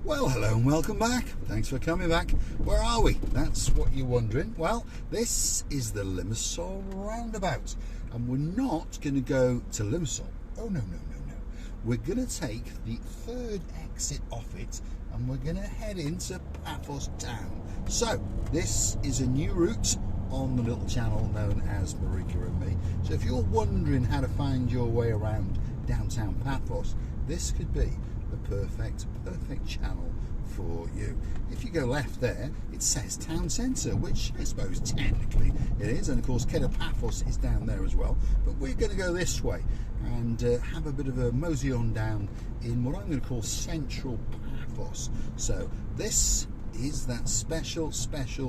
Well, hello and welcome back. Thanks for coming back. Where are we? That's what you're wondering. Well, this is the Limassol roundabout, and we're not going to go to Limassol. Oh, no. We're going to take the third exit off it, and we're going to head into Paphos town. So, this is a new route on the little channel known as Marika and Me. So if you're wondering how to find your way around downtown Paphos, this could be the perfect channel for you. If you go left there, it says town centre, which I suppose technically it is, and of course Paphos is down there as well, but we're going to go this way and have a bit of a mosey on down in what I'm going to call central Paphos. So this is that special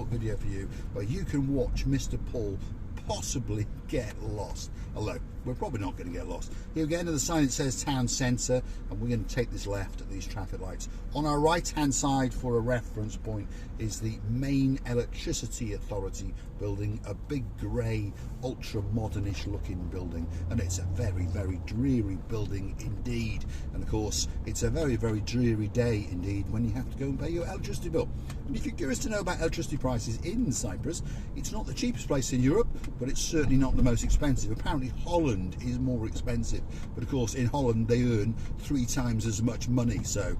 video for you where you can watch Mr. Paul possibly get lost. Although we're probably not going to get lost. Here we go into the sign that says town centre, and we're going to take this left at these traffic lights. On our right hand side, for a reference point, is the main electricity authority building, a big grey ultra modernish looking building, and it's a very dreary building indeed. And of course it's a very dreary day indeed when you have to go and pay your electricity bill. And if you're curious to know about electricity prices in Cyprus, it's not the cheapest place in Europe, but it's certainly not the most expensive. Apparently Holland is more expensive, but of course in Holland they earn 3 times as much money, so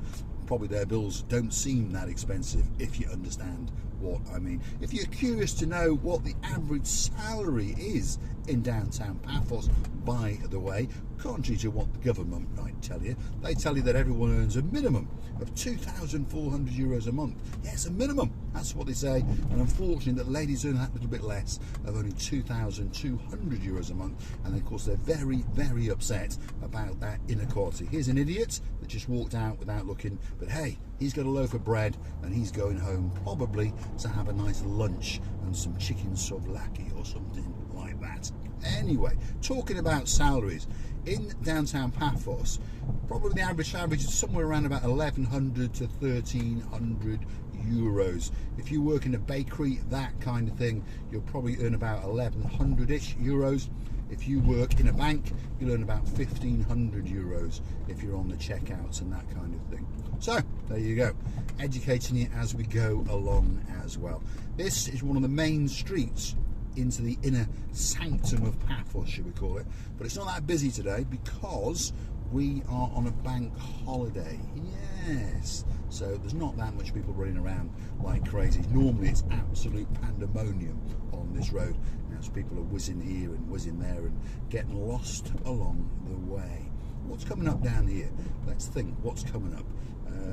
probably their bills don't seem that expensive, if you understand what I mean. If you're curious to know what the average salary is in downtown Paphos, by the way, contrary to what the government might tell you, they tell you that everyone earns a minimum of 2,400 euros a month. Yes, a minimum, that's what they say. And unfortunately the ladies earn that little bit less, of only 2,200 euros a month, and of course they're very upset about that inequality. Here's an idiot that just walked out without looking, but hey, he's got a loaf of bread and he's going home probably to have a nice lunch and some chicken souvlaki or something like that. Anyway, talking about salaries, in downtown Paphos, probably the average is somewhere around about 1,100 to 1,300 euros. If you work in a bakery, that kind of thing, you'll probably earn about 1,100-ish euros. If you work in a bank, you'll earn about 1,500 euros if you're on the checkouts and that kind of thing. So there you go, educating you as we go along as well. This is one of the main streets into the inner sanctum of Paphos, should we call it, but it's not that busy today because we are on a bank holiday. Yes, so there's not that much people running around like crazy. Normally it's absolute pandemonium on this road as people are whizzing here and whizzing there and getting lost along the way. What's coming up down here? Let's think what's coming up.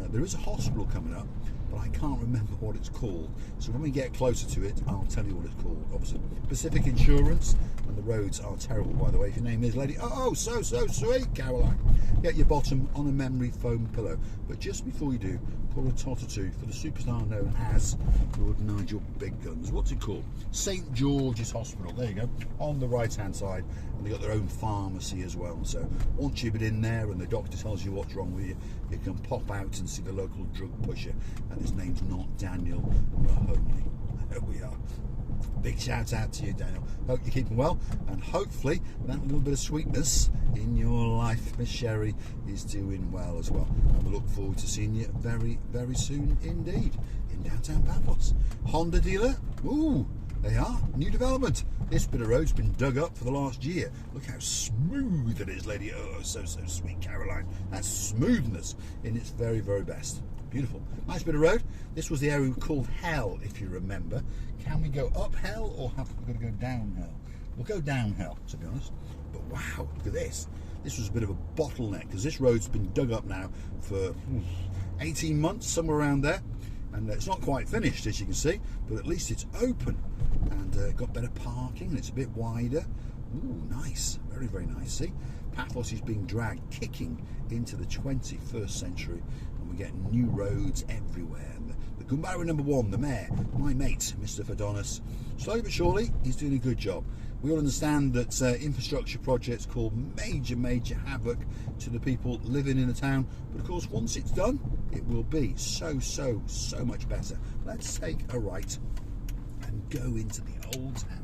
There is a hospital coming up, but I can't remember what it's called. So when we get closer to it, I'll tell you what it's called. Obviously, Pacific Insurance, and the roads are terrible, by the way. If your name is Lady, oh, so sweet, Caroline. Get your bottom on a memory foam pillow. But just before you do, pour a tot or two for the superstar known as Lord Nigel Big Guns. What's it called? St George's Hospital. There you go, on the right-hand side, and they got their own pharmacy as well. So once you've been in there and the doctor tells you what's wrong with you, you can pop out and see the local drug pusher, and his name's not Daniel Mahoney. There we are. Big shout out to you, Daniel. Hope you're keeping well, and hopefully that little bit of sweetness in your life, Miss Sherry, is doing well as well. And we look forward to seeing you very soon indeed in downtown Paphos. Honda dealer, ooh, they are, new development. This bit of road's been dug up for the last year. Look how smooth it is, lady. Oh, so sweet, Caroline. That's smoothness in its very best. Beautiful. Nice bit of road. This was the area called Hell, if you remember. Can we go up Hell or have we got to go downhill? We'll go downhill, to be honest. But wow, look at this. This was a bit of a bottleneck because this road's been dug up now for 18 months, somewhere around there. And it's not quite finished, as you can see, but at least it's open and got better parking and it's a bit wider. Ooh, nice, very nice. See, Paphos is being dragged kicking into the 21st century, and we're getting new roads everywhere. And the Gumbara #1, the mayor, my mate, Mr. Fadonis, slowly but surely, he's doing a good job. We all understand that infrastructure projects cause major havoc to the people living in the town, but of course once it's done, it will be so much better. Let's take a right and go into the old town.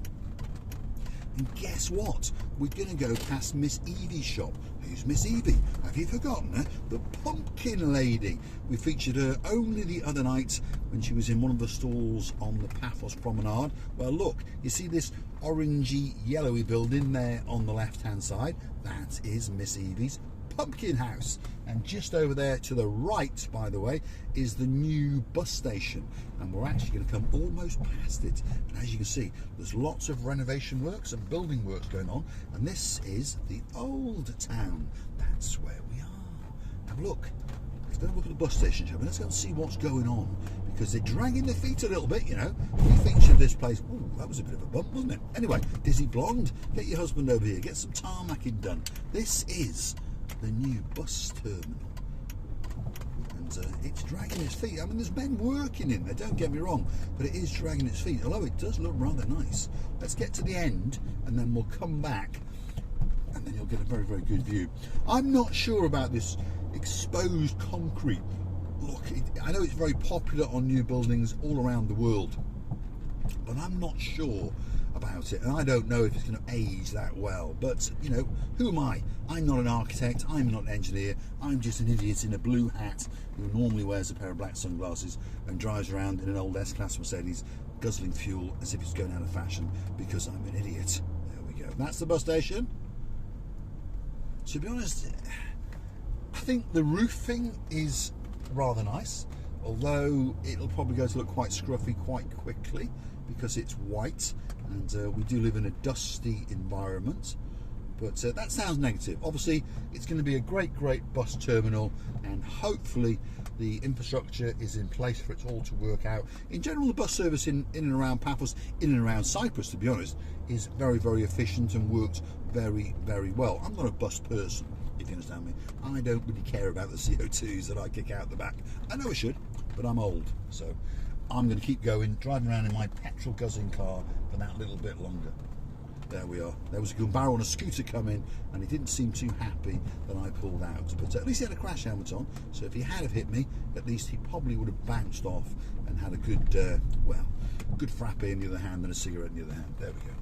And guess what? We're going to go past Miss Evie's shop, who's Miss Evie? Have you forgotten her? The pumpkin lady. We featured her only the other night when she was in one of the stalls on the Paphos promenade. Well, look, you see this orangey yellowy building there on the left hand side? That is Miss Evie's pumpkin house. And just over there to the right, by the way, is the new bus station, and we're actually going to come almost past it. And as you can see, there's lots of renovation works and building works going on, and this is the old town. That's where we are. Have a look. Let's go and look at the bus station, shall we? Let's go and see what's going on, because they're dragging their feet a little bit, you know. We featured this place. Ooh, that was a bit of a bump, wasn't it? Anyway, Dizzy Blonde, get your husband over here, get some tarmacking done. This is the new bus terminal, and it's dragging its feet. I mean, there's men working in there, don't get me wrong, but it is dragging its feet, although it does look rather nice. Let's get to the end and then we'll come back, and then you'll get a very, very good view. I'm not sure about this exposed concrete look. I know it's very popular on new buildings all around the world, but I'm not sure about it, and I don't know if it's going to age that well. But you know, who am I? I'm not an architect, I'm not an engineer, I'm just an idiot in a blue hat who normally wears a pair of black sunglasses and drives around in an old S-Class Mercedes guzzling fuel as if it's going out of fashion because I'm an idiot. There we go. That's the bus station. To be honest, I think the roofing is rather nice, although it'll probably go to look quite scruffy quite quickly because it's white, and we do live in a dusty environment. But that sounds negative. Obviously, it's going to be a great, great bus terminal, and hopefully the infrastructure is in place for it all to work out. In general, the bus service in and around Paphos, in and around Cyprus, to be honest, is very, very efficient and works very, very well. I'm not a bus person, if you understand me. I don't really care about the CO2s that I kick out the back. I know I should, but I'm old, so I'm going to keep going, driving around in my petrol guzzling car for that little bit longer. There we are. There was a Gumbaro on a scooter coming, and he didn't seem too happy that I pulled out. But at least he had a crash helmet on, so if he had have hit me, at least he probably would have bounced off and had a good, well, good frappe in the other hand and a cigarette in the other hand. There we go.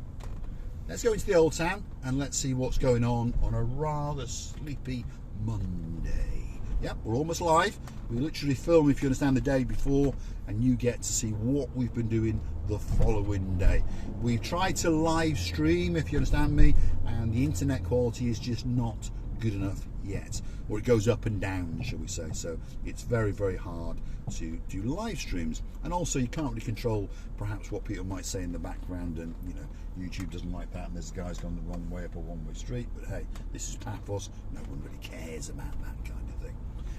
Let's go into the old town and let's see what's going on a rather sleepy Monday. Yep, we're almost live. We literally film, if you understand, the day before, and you get to see what we've been doing the following day. We've tried to live stream, if you understand me, and the internet quality is just not good enough yet, or it goes up and down, shall we say. So it's very, very hard to do live streams, and also you can't really control perhaps what people might say in the background, and you know, YouTube doesn't like that, and there's guys gone the wrong way up a one-way street. But hey, this is Paphos, no one really cares about that kind of thing.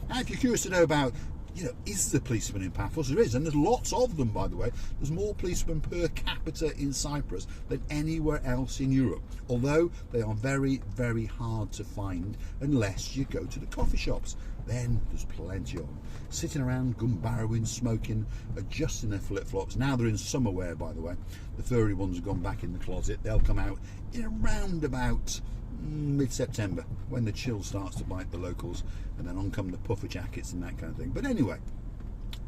Now, if you're curious to know about, you know, is the policeman in Paphos? There is, and there's lots of them, by the way. There's more policemen per capita in Cyprus than anywhere else in Europe, although they are very, very hard to find unless you go to the coffee shops. Then there's plenty of them, sitting around gumbarrowing, smoking, adjusting their flip-flops. Now they're in summer wear, by the way. The furry ones have gone back in the closet. They'll come out in around about mid-September, when the chill starts to bite the locals, and then on come the puffer jackets and that kind of thing. But anyway,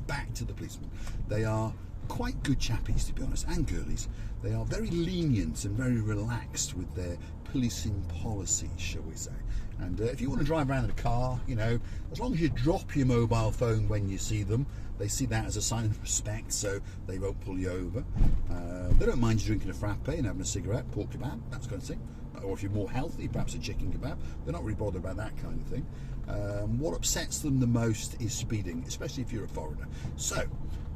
back to the policemen. They are quite good chappies, to be honest, and girlies. They are very lenient and very relaxed with their policing policies, shall we say. And if you want to drive around in a car, you know, as long as you drop your mobile phone when you see them, they see that as a sign of respect, so they won't pull you over. They don't mind you drinking a frappe and having a cigarette, pork kebab, that kind of thing. Or if you're more healthy, perhaps a chicken kebab. They're not really bothered about that kind of thing. What upsets them the most is speeding, especially if you're a foreigner. So,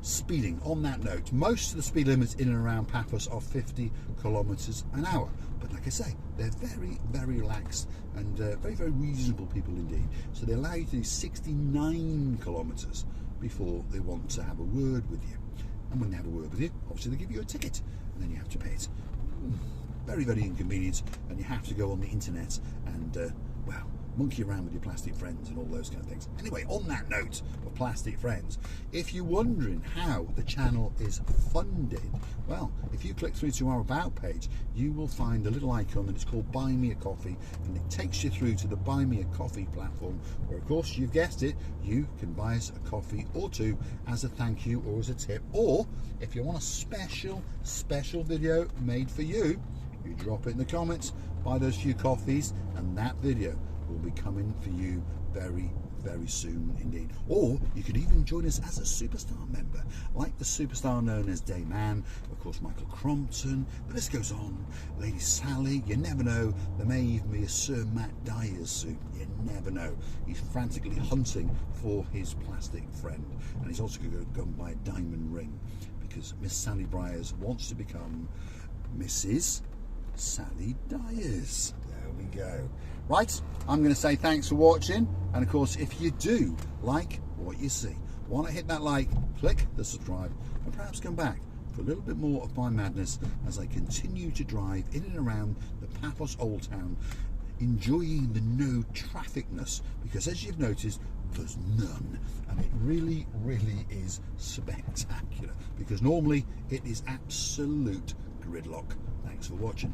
speeding, on that note, most of the speed limits in and around Paphos are 50 kilometres an hour. But like I say, they're very, very relaxed and very, very reasonable people indeed. So they allow you to do 69 kilometres before they want to have a word with you. And when they have a word with you, obviously they give you a ticket, and then you have to pay it. Very, very inconvenient, and you have to go on the internet and, well, monkey around with your plastic friends and all those kind of things. Anyway, on that note of plastic friends, if you're wondering how the channel is funded, well, if you click through to our About page, you will find a little icon, and it's called Buy Me a Coffee, and it takes you through to the Buy Me a Coffee platform, where, of course, you've guessed it, you can buy us a coffee or two as a thank you or as a tip, or if you want a special video made for you, you drop it in the comments, buy those few coffees, and that video will be coming for you very, very soon indeed. Or you could even join us as a superstar member, like the superstar known as Dayman, of course Michael Crompton, the list goes on, Lady Sally, you never know, there may even be a Sir Matt Dyer's suit, you never know. He's frantically hunting for his plastic friend, and he's also going to go and buy a diamond ring, because Miss Sally Briars wants to become Mrs. Sally Dyers. There we go. Right, I'm going to say thanks for watching, and of course if you do like what you see, why not hit that like, click the subscribe, and perhaps come back for a little bit more of my madness as I continue to drive in and around the Paphos Old Town, enjoying the no trafficness, because as you've noticed, there's none, and it really, really is spectacular, because normally it is absolute gridlock. Thanks for watching.